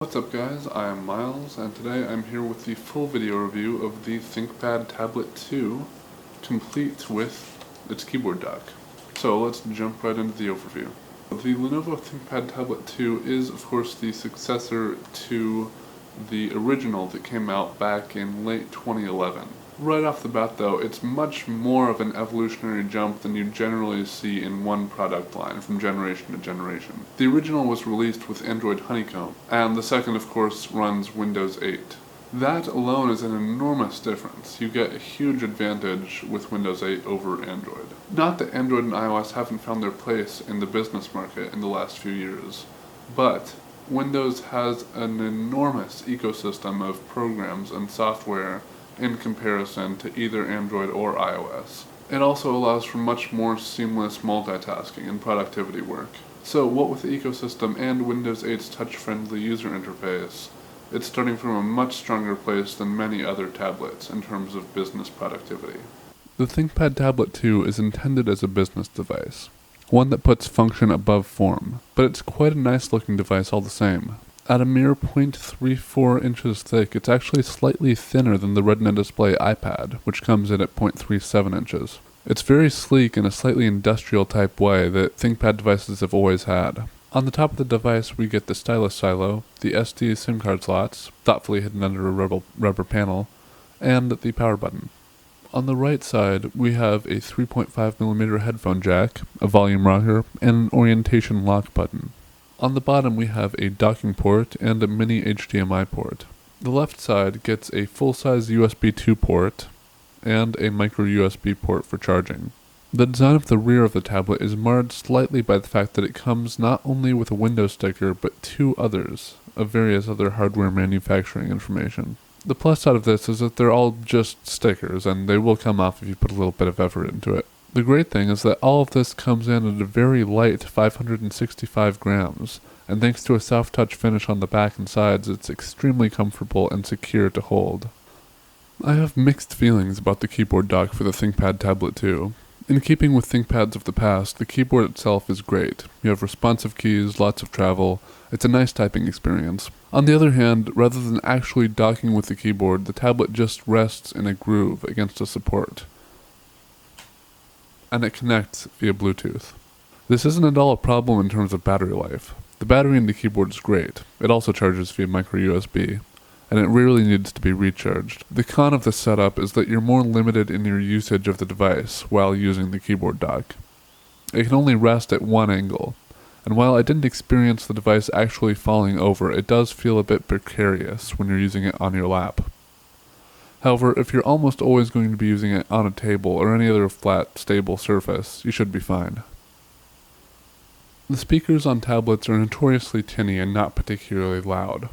What's up guys, I am Miles, and today I'm here with the full video review of the ThinkPad Tablet 2, complete with its keyboard dock. So let's jump right into the overview. The Lenovo ThinkPad Tablet 2 is of course the successor to the original that came out back in late 2011. Right off the bat though, it's much more of an evolutionary jump than you generally see in one product line from generation to generation. The original was released with Android Honeycomb, and the second of course runs Windows 8. That alone is an enormous difference. You get a huge advantage with Windows 8 over Android. Not that Android and iOS haven't found their place in the business market in the last few years, but Windows has an enormous ecosystem of programs and software in comparison to either Android or iOS. It also allows for much more seamless multitasking and productivity work. So what with the ecosystem and Windows 8's touch-friendly user interface, it's starting from a much stronger place than many other tablets in terms of business productivity. The ThinkPad Tablet 2 is intended as a business device, one that puts function above form, but it's quite a nice looking device all the same. At a mere 0.34 inches thick, it's actually slightly thinner than the Retina Display iPad, which comes in at 0.37 inches. It's very sleek in a slightly industrial type way that ThinkPad devices have always had. On the top of the device we get the stylus silo, the SD SIM card slots, thoughtfully hidden under a rubber panel, and the power button. On the right side we have a 3.5mm headphone jack, a volume rocker, and an orientation lock button. On the bottom we have a docking port and a mini HDMI port. The left side gets a full-size USB 2 port and a micro USB port for charging. The design of the rear of the tablet is marred slightly by the fact that it comes not only with a Windows sticker but two others of various other hardware manufacturing information. The plus side of this is that they're all just stickers and they will come off if you put a little bit of effort into it. The great thing is that all of this comes in at a very light 565 grams, and thanks to a soft touch finish on the back and sides, it's extremely comfortable and secure to hold. I have mixed feelings about the keyboard dock for the ThinkPad Tablet 2. In keeping with ThinkPads of the past, the keyboard itself is great. You have responsive keys, lots of travel, it's a nice typing experience. On the other hand, rather than actually docking with the keyboard, the tablet just rests in a groove against a support, and it connects via Bluetooth. This isn't at all a problem in terms of battery life. The battery in the keyboard is great. It also charges via micro USB, and it rarely needs to be recharged. The con of this setup is that you're more limited in your usage of the device while using the keyboard dock. It can only rest at one angle, and while I didn't experience the device actually falling over, it does feel a bit precarious when you're using it on your lap. However, if you're almost always going to be using it on a table or any other flat, stable surface, you should be fine. The speakers on tablets are notoriously tinny and not particularly loud.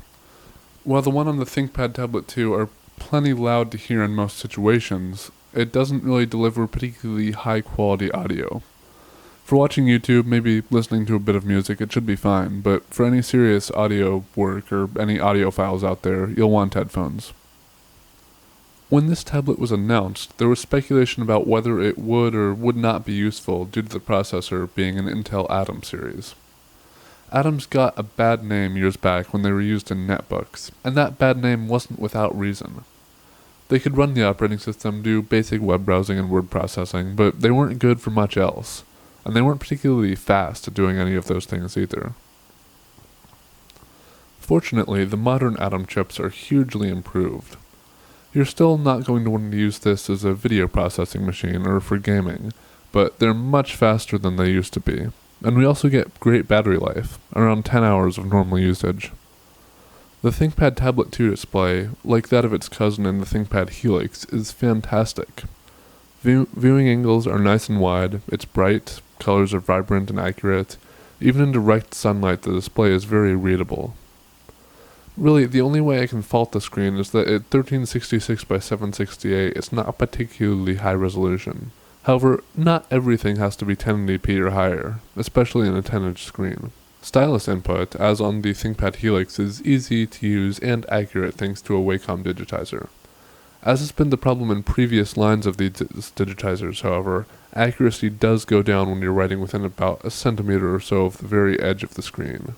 While the one on the ThinkPad Tablet 2 are plenty loud to hear in most situations, it doesn't really deliver particularly high quality audio. For watching YouTube, maybe listening to a bit of music, it should be fine, but for any serious audio work or any audio files out there, you'll want headphones. When this tablet was announced, there was speculation about whether it would or would not be useful due to the processor being an Intel Atom series. Atoms got a bad name years back when they were used in netbooks, and that bad name wasn't without reason. They could run the operating system, do basic web browsing and word processing, but they weren't good for much else, and they weren't particularly fast at doing any of those things either. Fortunately, the modern Atom chips are hugely improved. You're still not going to want to use this as a video processing machine or for gaming, but they're much faster than they used to be. And we also get great battery life, around 10 hours of normal usage. The ThinkPad Tablet 2 display, like that of its cousin in the ThinkPad Helix, is fantastic. Viewing angles are nice and wide, it's bright, colors are vibrant and accurate. Even in direct sunlight the display is very readable. Really, the only way I can fault the screen is that at 1366 by 768 it's not particularly high resolution. However, not everything has to be 1080p or higher, especially in a 10-inch screen. Stylus input, as on the ThinkPad Helix, is easy to use and accurate thanks to a Wacom digitizer. As has been the problem in previous lines of these digitizers, however, accuracy does go down when you're writing within about a centimeter or so of the very edge of the screen.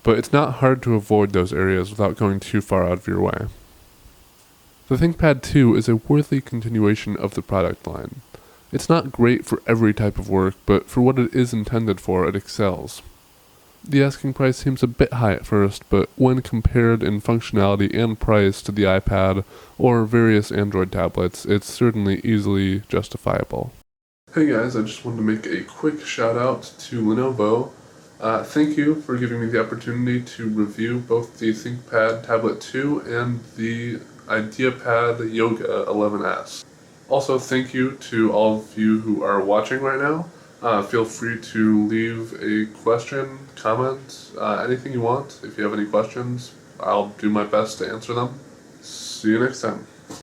but it's not hard to avoid those areas without going too far out of your way. The ThinkPad 2 is a worthy continuation of the product line. It's not great for every type of work, but for what it is intended for, it excels. The asking price seems a bit high at first, but when compared in functionality and price to the iPad or various Android tablets, it's certainly easily justifiable. Hey guys, I just wanted to make a quick shout out to Lenovo. Thank you for giving me the opportunity to review both the ThinkPad Tablet 2 and the IdeaPad Yoga 11S. Also, thank you to all of you who are watching right now. Feel free to leave a question, comment, anything you want. If you have any questions, I'll do my best to answer them. See you next time.